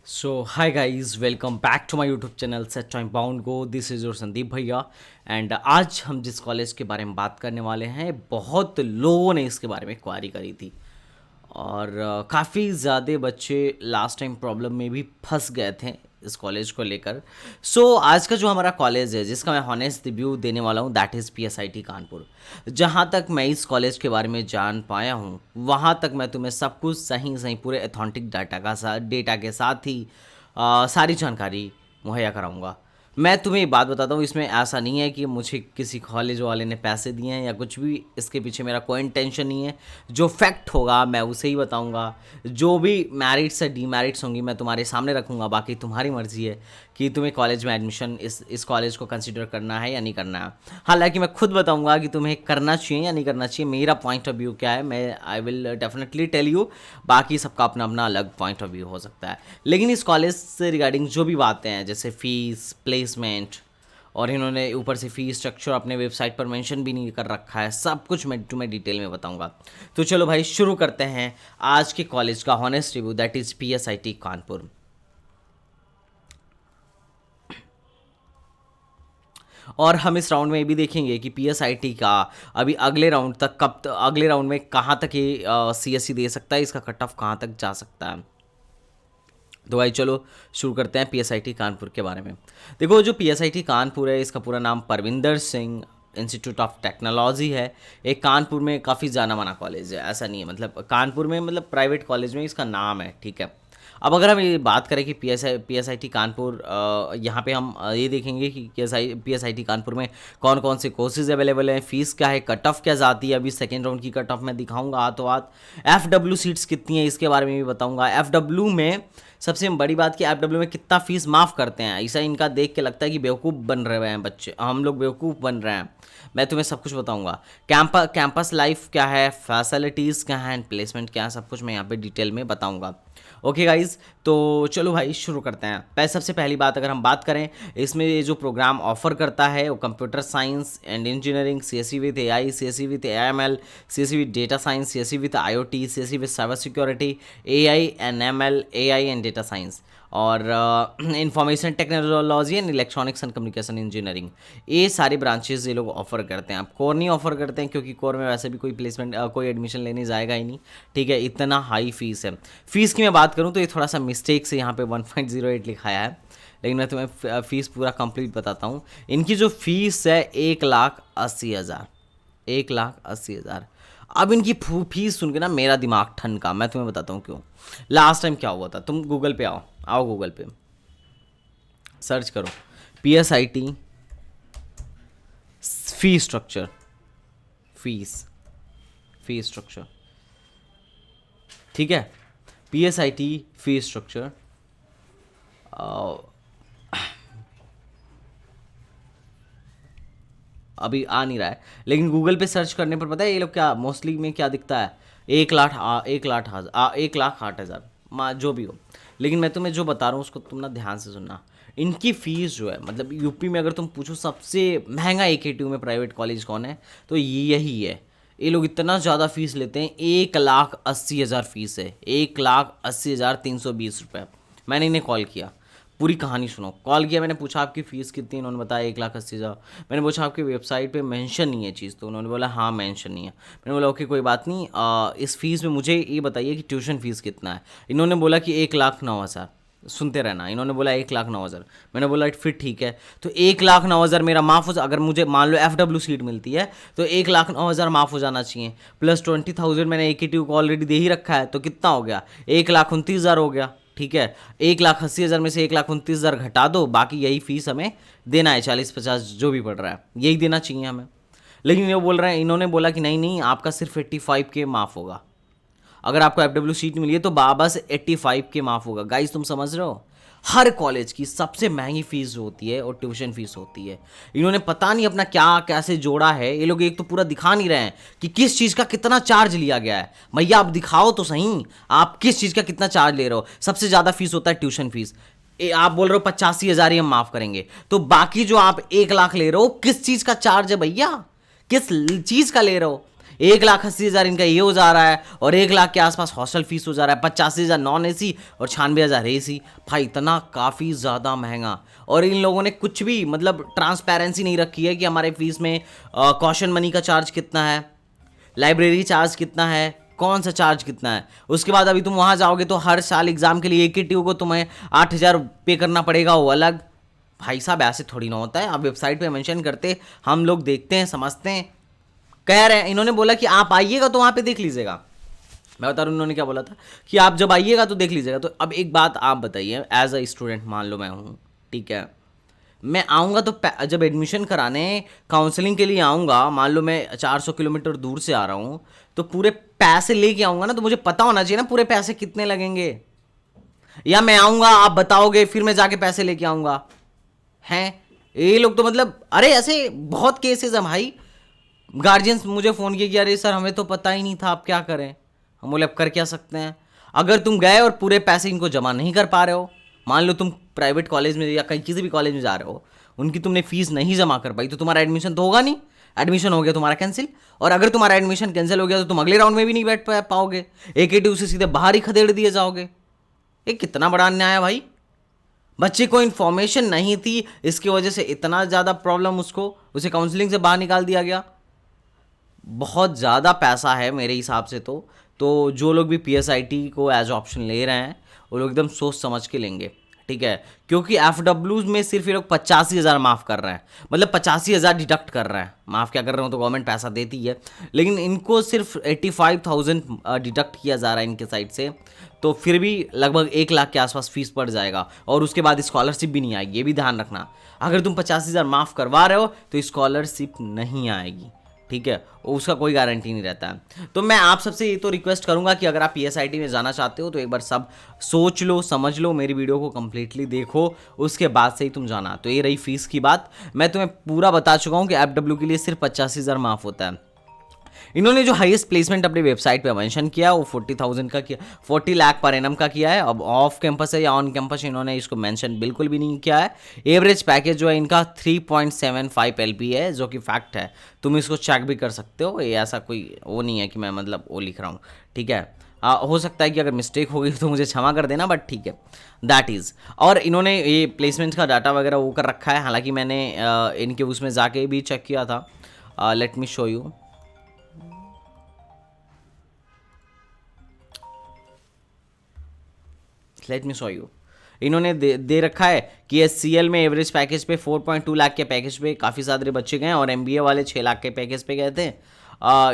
So, hi guys, welcome back to my YouTube channel Set Time Bound Go. This is your Sandeep भैया and आज हम जिस college के बारे में बात करने वाले हैं बहुत लोगों ने इसके बारे में क्वारी करी थी और काफ़ी ज़्यादा बच्चे लास्ट टाइम प्रॉब्लम में भी फंस गए थे इस कॉलेज को लेकर। आज का जो हमारा कॉलेज है जिसका मैं हॉनेस्ट रिव्यू देने वाला हूँ दैट इज़ PSIT कानपुर। जहाँ तक मैं इस कॉलेज के बारे में जान पाया हूँ वहाँ तक मैं तुम्हें सब कुछ सही सही पूरे अथेंटिक डेटा के साथ ही सारी जानकारी मुहैया कराऊंगा। मैं तुम्हें एक बात बताता हूँ, इसमें ऐसा नहीं है कि मुझे किसी कॉलेज वाले ने पैसे दिए हैं या कुछ भी, इसके पीछे मेरा कोई इंटेंशन नहीं है। जो फैक्ट होगा मैं उसे ही बताऊँगा, जो भी मेरिट्स या डीमेरिट्स होंगी मैं तुम्हारे सामने रखूँगा। बाकी तुम्हारी मर्ज़ी है कि तुम्हें कॉलेज में एडमिशन इस कॉलेज को कंसिडर करना है या नहीं करना है। हालांकि मैं खुद बताऊँगा कि तुम्हें करना चाहिए या नहीं करना चाहिए, मेरा पॉइंट ऑफ व्यू क्या है मैं I will definitely tell you. बाकी सबका अपना अपना अलग पॉइंट ऑफ व्यू हो सकता है, लेकिन इस कॉलेज से रिगार्डिंग जो भी बातें हैं जैसे फ़ीस, प्लेसमेंट और इन्होंने ऊपर से फ़ी स्ट्रक्चर अपने वेबसाइट पर मेंशन भी नहीं कर रखा है, सब कुछ मैं तुम्हें डिटेल में बताऊंगा। तो चलो भाई शुरू करते हैं आज के कॉलेज का honest review that is PSIT Kanpur. और हम इस राउंड में ये भी देखेंगे कि PSIT का अभी अगले राउंड तक अगले राउंड में कहाँ तक ये CSE दे सकता है, इसका कट ऑफ कहाँ तक जा सकता है। तो भाई चलो शुरू करते हैं PSIT कानपुर के बारे में। देखो जो PSIT कानपुर है इसका पूरा नाम Parvinder Singh institute of technology है। एक कानपुर में काफ़ी जाना माना कॉलेज है, ऐसा नहीं है मतलब कानपुर में मतलब प्राइवेट कॉलेज में इसका नाम है, ठीक है। अब अगर हम ये बात करें कि PSIT कानपुर, यहाँ पे हम ये देखेंगे कि PSIT कानपुर में कौन कौन से कोर्सेज अवेलेबल हैं, फ़ीस क्या है, कट ऑफ क्या जाती है। अभी सेकेंड राउंड की कट ऑफ मैं दिखाऊंगा हाथों हाथ। FW सीट्स कितनी है इसके बारे में भी बताऊंगा। FW में सबसे बड़ी बात कि FW में कितना फ़ीस माफ़ करते हैं, ऐसा इनका देख के लगता है कि बेवकूफ़ बन रहे हैं बच्चे, हम लोग बेवकूफ़ बन रहे हैं। मैं तुम्हें सब कुछ बताऊंगा। कैंपस लाइफ क्या है, फैसिलिटीज़ क्या हैं, प्लेसमेंट क्या है, सब कुछ मैं यहाँ पे डिटेल में बताऊंगा। ओके गाइज, तो चलो भाई शुरू करते हैं। सबसे पहली बात अगर हम बात करें इसमें ये जो प्रोग्राम ऑफर करता है वो computer science and engineering, CSE with AI, CSE with AML, CSE with data science, CSE with IoT, CSE with cyber security, AI and ML, AI and data science और information technology and electronics and communication engineering, ये सारी branches ये लोग offer करते हैं। आप core नहीं offer करते हैं क्योंकि कोर में वैसे भी कोई प्लेसमेंट कोई एडमिशन लेने जाएगा ही नहीं, ठीक है। इतना हाई फीस है। फीस की मैं बात करूँ तो ये थोड़ा सा मिस्टेक से यहाँ पे 1.08 लिखाया है, लेकिन मैं तुम्हें फ़ीस पूरा कंप्लीट बताता हूँ। इनकी जो फीस है 1,80,000, 1,80,000। अब इनकी फीस सुन के ना मेरा दिमाग ठनका, मैं तुम्हें बताता हूँ क्यों। लास्ट टाइम क्या हुआ था, तुम गूगल पे आओ गूगल पे सर्च करो PSIT fee structure, fee structure, ठीक है। PSIT फी स्ट्रक्चर अभी आ नहीं रहा है, लेकिन गूगल पे सर्च करने पर पता है ये लोग क्या मोस्टली में क्या दिखता है, 1,08,000 जो भी हो। लेकिन मैं तुम्हें जो बता रहा हूँ उसको तुम ना ध्यान से सुनना। इनकी फ़ीस जो है मतलब यूपी में अगर तुम पूछो सबसे महंगा AKTU में प्राइवेट कॉलेज कौन है तो यही है। ये लोग इतना ज़्यादा फीस लेते हैं, 1,80,000 फीस है, 1,80,320 रुपये। मैंने इन्हें कॉल किया, पूरी कहानी सुनो। कॉल किया, मैंने पूछा आपकी फ़ीस कितनी, उन्होंने बताया 1,80,000। मैंने पूछा आपकी वेबसाइट पे मेंशन नहीं है चीज़, तो उन्होंने बोला हाँ मेंशन नहीं है। मैंने बोला ओके कोई बात नहीं, इस फीस में मुझे ये बताइए कि ट्यूशन फ़ीस कितना है। इन्होंने बोला कि 1,09,000। सुनते रहना, इन्होंने बोला 1,09,000। मैंने बोला फिर ठीक है, तो 1,09,000 मेरा माफ़ हो। अगर मुझे मान लो FW सीट मिलती है तो 1,09,000 माफ़ हो जाना चाहिए, प्लस 20,000 मैंने AKTU को ऑलरेडी दे ही रखा है, तो कितना हो गया, 1,29,000 हो गया, ठीक है। 1,80,000 में से 1,29,000 घटा दो, बाकी यही फीस हमें देना है, 40-50 जो भी पड़ रहा है यही देना चाहिए हमें। लेकिन ये बोल रहे हैं, इन्होंने बोला कि नहीं नहीं आपका सिर्फ 85K माफ़ होगा। अगर आपको FW सीट मिली है तो बस 85K माफ़ होगा। गाइस तुम समझ रहे हो, हर कॉलेज की सबसे महंगी फीस जो होती है और ट्यूशन फीस होती है। इन्होंने पता नहीं अपना क्या कैसे जोड़ा है। ये लोग एक तो पूरा दिखा नहीं रहे हैं कि किस चीज़ का कितना चार्ज लिया गया है। भैया आप दिखाओ तो सही, आप किस चीज़ का कितना चार्ज ले रहे हो। सबसे ज़्यादा फीस होता है ट्यूशन फीस, आप बोल रहे हो 85,000 ही हम माफ़ करेंगे, तो बाकी जो आप 1 लाख ले रहे हो किस चीज़ का चार्ज है भैया, किस चीज़ का ले रहे हो। 1,80,000 इनका ये हो जा रहा है, और 1 लाख के आसपास हॉस्टल फीस हो जा रहा है, 85,000 नॉन एसी और 96,000 एसी। भाई इतना काफ़ी ज़्यादा महंगा। और इन लोगों ने कुछ भी मतलब ट्रांसपेरेंसी नहीं रखी है कि हमारे फीस में कॉशन मनी का चार्ज कितना है, लाइब्रेरी चार्ज कितना है, कौन सा चार्ज कितना है। उसके बाद अभी तुम वहाँ जाओगे तो हर साल एग्जाम के लिए एक ही ट्यू को तुम्हें 8,000 पे करना पड़ेगा, वो अलग। भाई साहब ऐसे थोड़ी ना होता है, आप वेबसाइट पे मेंशन करते, हम लोग देखते हैं समझते हैं। कह रहे हैं, इन्होंने बोला कि आप आइएगा तो वहाँ पे देख लीजिएगा। मैं बता रहा हूँ उन्होंने क्या बोला था कि आप जब आइएगा तो देख लीजिएगा। तो अब एक बात आप बताइए, एज अ स्टूडेंट मान लो मैं हूँ, ठीक है, मैं आऊँगा तो जब एडमिशन कराने काउंसलिंग के लिए आऊँगा, मान लो मैं 400 किलोमीटर दूर से आ रहा हूँ, तो पूरे पैसे लेके आऊँगा ना, तो मुझे पता होना चाहिए ना पूरे पैसे कितने लगेंगे। या मैं आऊँगा आप बताओगे फिर मैं जाके पैसे लेके आऊँगा? हैं ये लोग तो मतलब, अरे ऐसे बहुत केसेस है भाई। गार्जियंस मुझे फ़ोन किए कि अरे सर हमें तो पता ही नहीं था, आप क्या करें। हम बोले अब कर क्या सकते हैं। अगर तुम गए और पूरे पैसे इनको जमा नहीं कर पा रहे हो, मान लो तुम प्राइवेट कॉलेज में या कहीं किसी भी कॉलेज में जा रहे हो, उनकी तुमने फीस नहीं जमा कर पाई, तो तुम्हारा एडमिशन तो होगा नहीं। एडमिशन हो गया तुम्हारा कैंसिल, और अगर तुम्हारा एडमिशन कैंसिल हो गया तो तुम अगले राउंड में भी नहीं बैठ पाओगे, AKTU से सीधे बाहर ही खदेड़ दिए जाओगे। ये कितना बड़ा अन्याय है भाई। बच्चे को इन्फॉर्मेशन नहीं थी, इसकी वजह से इतना ज़्यादा प्रॉब्लम, उसे काउंसलिंग से बाहर निकाल दिया गया। बहुत ज़्यादा पैसा है मेरे हिसाब से। तो जो लोग भी PSIT को एज ऑप्शन ले रहे हैं वो लोग एकदम सोच समझ के लेंगे, ठीक है, क्योंकि FW में सिर्फ ये लोग 85,000 माफ़ कर रहे हैं, मतलब 85,000 डिडक्ट कर रहे हैं। माफ़ क्या कर रहे हो, तो गवर्नमेंट पैसा देती है, लेकिन इनको सिर्फ 85,000 डिडक्ट किया जा रहा है इनके साइड से। तो फिर भी लगभग 1 लाख के आसपास फीस पड़ जाएगा, और उसके बाद स्कॉलरशिप भी नहीं आएगी। ये भी ध्यान रखना, अगर तुम 85,000 माफ़ करवा रहे हो तो स्कॉलरशिप नहीं आएगी, ठीक है, उसका कोई गारंटी नहीं रहता है। तो मैं आप सबसे ये तो रिक्वेस्ट करूंगा कि अगर आप PSIT में जाना चाहते हो तो एक बार सब सोच लो, समझ लो, मेरी वीडियो को कम्प्लीटली देखो, उसके बाद से ही तुम जाना। तो ये रही फीस की बात। मैं तुम्हें पूरा बता चुका हूँ कि FW के लिए सिर्फ 85,000 माफ़ होता है। इन्होंने जो हाईएस्ट प्लेसमेंट अपनी वेबसाइट पे मेंशन किया वो 40,000 का किया, 40 लाख पर एनम का किया है। अब ऑफ कैंपस है या ऑन कैंपस इन्होंने इसको मेंशन बिल्कुल भी नहीं किया है। एवरेज पैकेज जो है इनका 3.75 LP है, जो कि फैक्ट है, तुम इसको चेक भी कर सकते हो। ये ऐसा कोई वो नहीं है कि मैं मतलब वो लिख रहा हूँ, ठीक है। हो सकता है कि अगर मिस्टेक हो गई तो मुझे क्षमा कर देना, बट ठीक है, दैट इज़। और इन्होंने ये प्लेसमेंट का डाटा वगैरह वो कर रखा है, हालांकि मैंने इनके उसमें जाके भी चेक किया था। Let me show you. Let me show you. इन्होंने दे रखा है कि SCL में एवरेज पैकेज पे 4.2 लाख के पैकेज पे काफ़ी सारे बच्चे गए, और MBA वाले 6 लाख के पैकेज पे गए थे।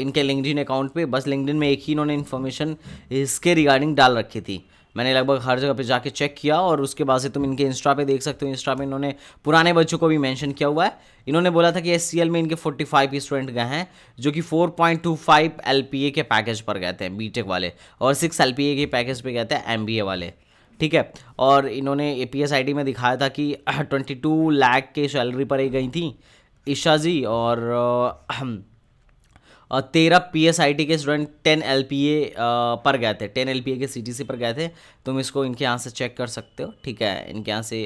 इनके लिंक्डइन अकाउंट पे बस लिंक्डइन में एक ही इन्होंने इन्फॉर्मेशन इसके रिगार्डिंग डाल रखी थी। मैंने लगभग हर जगह पे जाके चेक किया, और उसके बाद से तुम इनके इंस्टा पे देख सकते हो। इंस्टा पे इन्होंने पुराने बच्चों को भी मेंशन किया हुआ है। इन्होंने बोला था कि SCL में इनके 45 स्टूडेंट गए हैं, जो कि 4.25 LPA के पैकेज पर गए थे बीटेक वाले, और 6 LPA के पैकेज पे गए थे MBA वाले, ठीक है। और इन्होंने PSIT में दिखाया था कि 22 लाख के सैलरी पर ही गई थी ईशा जी, और 13 PSIT के स्टूडेंट 10 LPA पर गए थे, 10 LPA के CTC पर गए थे। तुम इसको इनके यहाँ से चेक कर सकते हो, ठीक है, इनके यहाँ से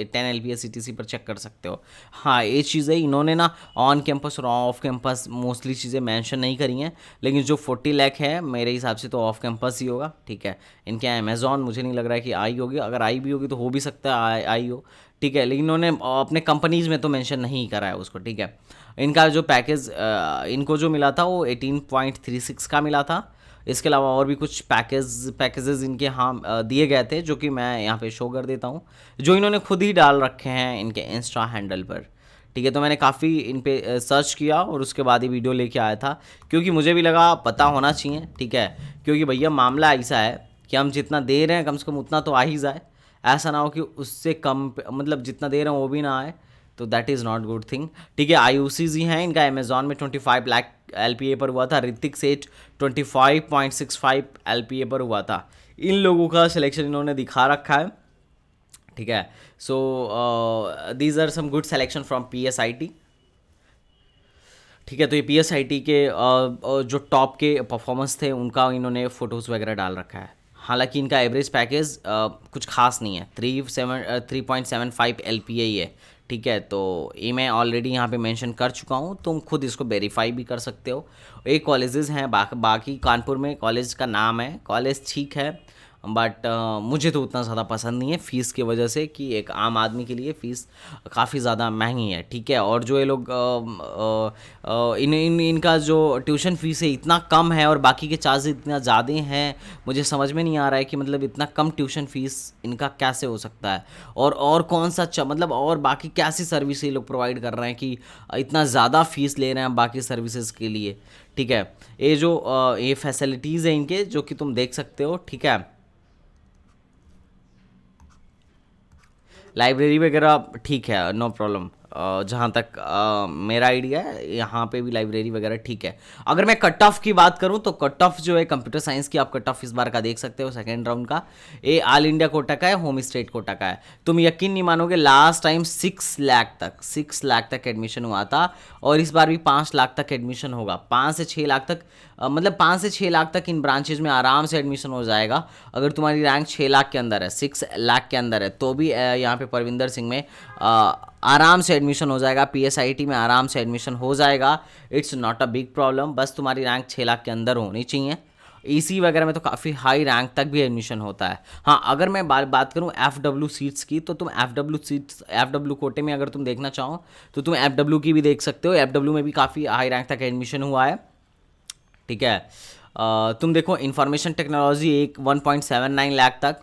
10 LPA CTC पर चेक कर सकते हो। हाँ, ये चीज़ें इन्होंने ना ऑन कैंपस और ऑफ कैंपस मोस्टली चीज़ें मेंशन नहीं करी हैं, लेकिन जो 40 लाख है मेरे हिसाब से तो ऑफ कैंपस ही होगा, ठीक है। इनके यहाँ अमेजॉन मुझे नहीं लग रहा है कि आई होगी, अगर आई भी होगी तो हो भी सकता है आई हो, ठीक है, लेकिन इन्होंने अपने कंपनीज़ में तो मेंशन नहीं करा है उसको, ठीक है। इनका जो पैकेज इनको जो मिला था वो 18.36 का मिला था। इसके अलावा और भी कुछ पैकेजेस इनके यहाँ दिए गए थे, जो कि मैं यहाँ पे शो कर देता हूँ, जो इन्होंने खुद ही डाल रखे हैं इनके इंस्टा हैंडल पर, ठीक है। तो मैंने काफ़ी इन पे सर्च किया और उसके बाद ही वीडियो लेके आया था, क्योंकि मुझे भी लगा पता होना चाहिए, ठीक है, क्योंकि भैया मामला ऐसा है कि हम जितना दे रहे हैं कम से कम उतना तो आ ही जाए। ऐसा ना हो कि उससे कम मतलब जितना दे रहे हैं वो भी ना आए, तो that is not good thing, ठीक है। IOCs ही हैं, इनका अमेजॉन में 25 लाख LPA पर हुआ था। ऋतिक सेठ 25.65 LPA पर हुआ था। इन लोगों का सिलेक्शन इन्होंने दिखा रखा है, ठीक है। So these are some good selection from PSIT, ठीक है। तो ये PSIT के जो टॉप के परफॉर्मेंस थे उनका इन्होंने फ़ोटोज़ वगैरह डाल रखा है। हालांकि इनका एवरेज पैकेज कुछ खास नहीं है, 3.75 LPA ही है, ठीक है, तो ये मैं ऑलरेडी यहाँ पे मेंशन कर चुका हूँ, तुम खुद इसको वेरीफाई भी कर सकते हो। एक कॉलेजेस हैं, बाकी कानपुर में कॉलेज का नाम है, कॉलेज ठीक है, बट मुझे तो उतना ज़्यादा पसंद नहीं है फ़ीस की वजह से, कि एक आम आदमी के लिए फ़ीस काफ़ी ज़्यादा महंगी है। ठीक है, और जो ये लोग इनका जो ट्यूशन फ़ीस है इतना कम है और बाकी के चार्ज इतना ज़्यादा हैं, मुझे समझ में नहीं आ रहा है कि मतलब इतना कम ट्यूशन फ़ीस इनका कैसे हो सकता है, और कौन सा मतलब और बाकी कैसी सर्विस ये लोग प्रोवाइड कर रहे हैं कि इतना ज़्यादा फ़ीस ले रहे हैं बाकी सर्विसेज के लिए। ठीक है, ये जो ये फैसिलिटीज़ हैं इनके, जो कि तुम देख सकते हो। ठीक है, लाइब्रेरी वगैरह ठीक है, नो प्रॉब्लम। जहाँ तक मेरा आइडिया है, यहाँ पे भी लाइब्रेरी वगैरह ठीक है। अगर मैं कट ऑफ की बात करूँ तो कट ऑफ जो है कंप्यूटर साइंस की, आप कट ऑफ इस बार का देख सकते हो सेकेंड राउंड का। ये ऑल इंडिया कोटा का है, होम स्टेट कोटा का है। तुम यकीन नहीं मानोगे, लास्ट टाइम 6 लाख तक एडमिशन हुआ था, और इस बार भी 5 लाख तक एडमिशन होगा। 5 से 6 लाख तक, मतलब 5 से 6 लाख तक इन ब्रांचेज में आराम से एडमिशन हो जाएगा। अगर तुम्हारी रैंक 6 लाख के अंदर है, 6 लाख के अंदर है, तो भी यहाँ पे परविंदर सिंह में आराम से एडमिशन हो जाएगा, PSIT में आराम से एडमिशन हो जाएगा। It's not a big problem, बस तुम्हारी रैंक 6 लाख के अंदर होनी चाहिए। EC वगैरह में तो काफ़ी हाई रैंक तक भी एडमिशन होता है। हाँ, अगर मैं बात करूँ FW सीट्स की, तो तुम FW कोटे में अगर तुम देखना चाहो तो तुम FW की भी देख सकते हो। FW में भी काफ़ी हाई रैंक तक एडमिशन हुआ है। ठीक है, तुम देखो इंफॉर्मेशन टेक्नोलॉजी 1.79 लाख तक।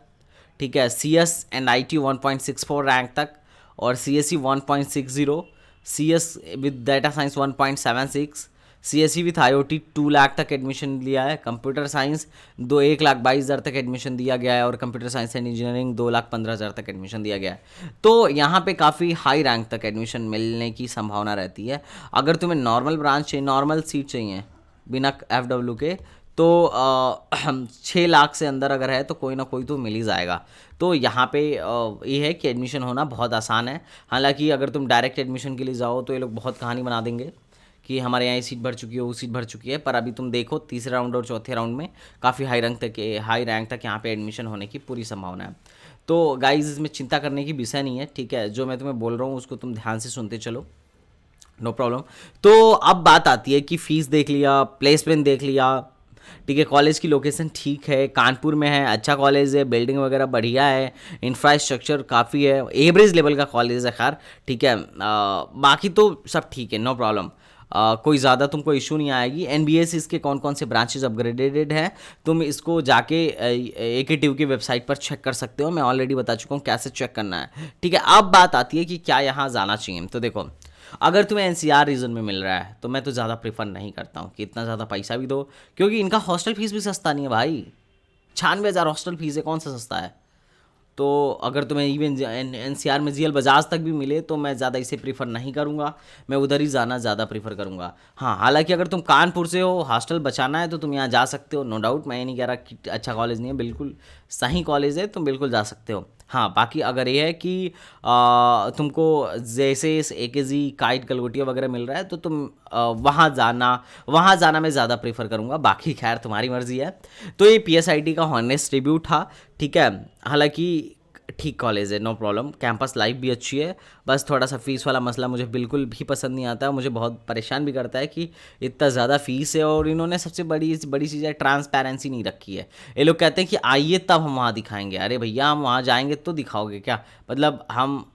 ठीक है, CS एंड IT 1.64 रैंक तक, और CSE 1.60, CS with data science 1.76, CSE with IoT 2 lakh तक एडमिशन लिया है। कंप्यूटर साइंस 1,22,000 तक एडमिशन दिया गया है, और कंप्यूटर साइंस एंड इंजीनियरिंग 2,15,000 तक एडमिशन दिया गया है। तो यहाँ पे काफ़ी हाई रैंक तक एडमिशन मिलने की संभावना रहती है। अगर तुम्हें नॉर्मल ब्रांच चाहिए, नॉर्मल सीट चाहिए बिना FW के, तो 6 लाख से अंदर अगर है तो कोई ना कोई तो मिल ही जाएगा। तो यहाँ पे ये है कि एडमिशन होना बहुत आसान है। हालांकि अगर तुम डायरेक्ट एडमिशन के लिए जाओ तो ये लोग बहुत कहानी बना देंगे कि हमारे यहाँ ये सीट भर चुकी है, वो सीट भर चुकी है, पर अभी तुम देखो तीसरे राउंड और चौथे राउंड में काफ़ी हाई रैंक तक यहाँ पे एडमिशन होने की पूरी संभावना है। तो गाइज, इसमें चिंता करने की विषय नहीं है। ठीक है, जो मैं तुम्हें बोल रहा हूँ उसको तुम ध्यान से सुनते चलो, नो प्रॉब्लम। तो अब बात आती है कि फ़ीस देख लिया, प्लेसमेंट देख लिया, ठीक है, कॉलेज की लोकेशन ठीक है, कानपुर में है, अच्छा कॉलेज है, बिल्डिंग वगैरह बढ़िया है, इंफ्रास्ट्रक्चर काफ़ी है, एवरेज लेवल का कॉलेज है खैर। ठीक है, बाकी तो सब ठीक है, नो प्रॉब्लम। कोई ज़्यादा तुमको इशू नहीं आएगी। NBS इसके कौन कौन से ब्रांचेज अपग्रेडेड हैं, तुम इसको जाके AKTU की वेबसाइट पर चेक कर सकते हो। मैं ऑलरेडी बता चुका हूँ कैसे चेक करना है। ठीक है, अब बात आती है कि क्या यहाँ जाना चाहिए। तो देखो, अगर तुम्हें NCR रीजन में मिल रहा है तो मैं तो ज़्यादा प्रेफर नहीं करता हूँ कि इतना ज़्यादा पैसा भी दो, क्योंकि इनका हॉस्टल फीस भी सस्ता नहीं है भाई। 96,000 हॉस्टल फीस है, कौन सा सस्ता है। तो अगर तुम्हें इवन NCR में GL बजाज तक भी मिले तो मैं ज़्यादा इसे प्रीफर नहीं करूँगा, मैं उधर ही जाना ज़्यादा प्रीफर करूँगा। हाँ, हालांकि अगर तुम कानपुर से हो, हॉस्टल बचाना है तो तुम यहाँ जा सकते हो, नो डाउट। मैं ये नहीं कह रहा कि अच्छा कॉलेज नहीं है, बिल्कुल सही कॉलेज है, तुम बिल्कुल जा सकते हो। हाँ, बाकी अगर ये है कि तुमको जैसे इस AKG काइट गलगोटिया वगैरह मिल रहा है तो तुम वहाँ जाना मैं ज़्यादा प्रेफर करूँगा। बाकी खैर तुम्हारी मर्जी है। तो ये PSIT का हॉनेस्ट रिव्यू था। ठीक है, हालांकि ठीक कॉलेज है, नो प्रॉब्लम, कैंपस लाइफ भी अच्छी है, बस थोड़ा सा फीस वाला मसला मुझे बिल्कुल भी पसंद नहीं आता है। मुझे बहुत परेशान भी करता है कि इतना ज़्यादा फीस है, और इन्होंने सबसे बड़ी चीज़ है, ट्रांसपेरेंसी नहीं रखी है। ये लोग कहते हैं कि आइए तब हम वहाँ दिखाएंगे। अरे भैया, हम वहाँ जाएंगे तो दिखाओगे क्या? मतलब हम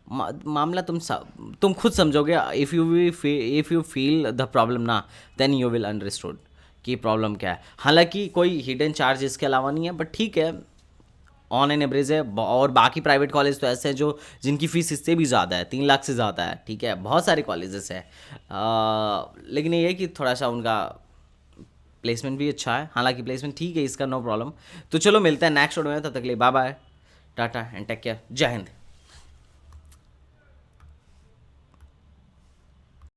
मामला तुम खुद समझोगे। If you feel the problem ना, देन यू विल अंडरस्टूड कि प्रॉब्लम क्या है। हालांकि कोई हिडन चार्ज इसके अलावा नहीं है, बट ठीक है, ऑन एन एवरेज है। और बाकी प्राइवेट कॉलेज तो ऐसे हैं जो जिनकी फ़ीस इससे भी ज़्यादा है, 3 लाख से ज़्यादा है। ठीक है, बहुत सारे कॉलेजेस हैं, लेकिन ये है कि थोड़ा सा उनका प्लेसमेंट भी अच्छा है। हालांकि प्लेसमेंट ठीक है इसका, नो प्रॉब्लम। तो चलो मिलते हैं नेक्स्ट वीडियो में, तब तक के लिए bye bye, ta-ta and take care, जय हिंद।